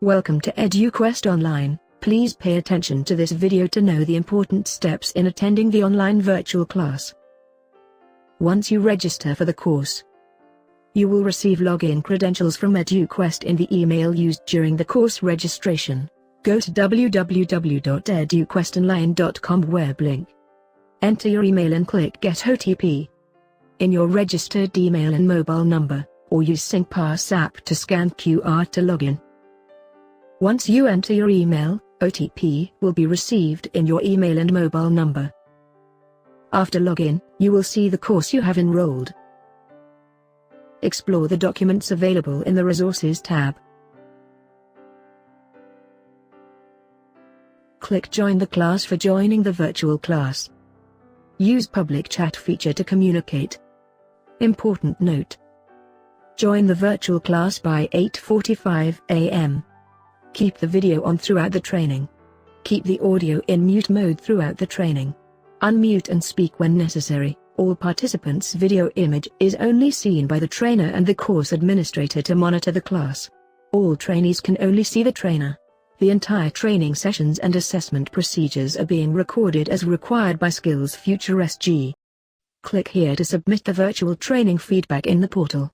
Welcome to Eduquest Online. Please pay attention to this video to know the important steps in attending the online virtual class. Once you register for the course, you will receive login credentials from Eduquest in the email used during the course registration. Go to www.eduquestonline.com web link. Enter your email and click Get OTP in your registered email and mobile number, or use SyncPass app to scan QR to login. Once you enter your email, OTP will be received in your email and mobile number. After login, you will see the course you have enrolled. Explore the documents available in the Resources tab. Click Join the class for joining the virtual class. Use public chat feature to communicate. Important note: join the virtual class by 8:45 a.m. Keep the video on throughout the training. Keep the audio in mute mode throughout the training. Unmute and speak when necessary. All participants' video image is only seen by the trainer and the course administrator to monitor the class. All trainees can only see the trainer. The entire training sessions and assessment procedures are being recorded as required by Skills Future SG. Click here to submit the virtual training feedback in the portal.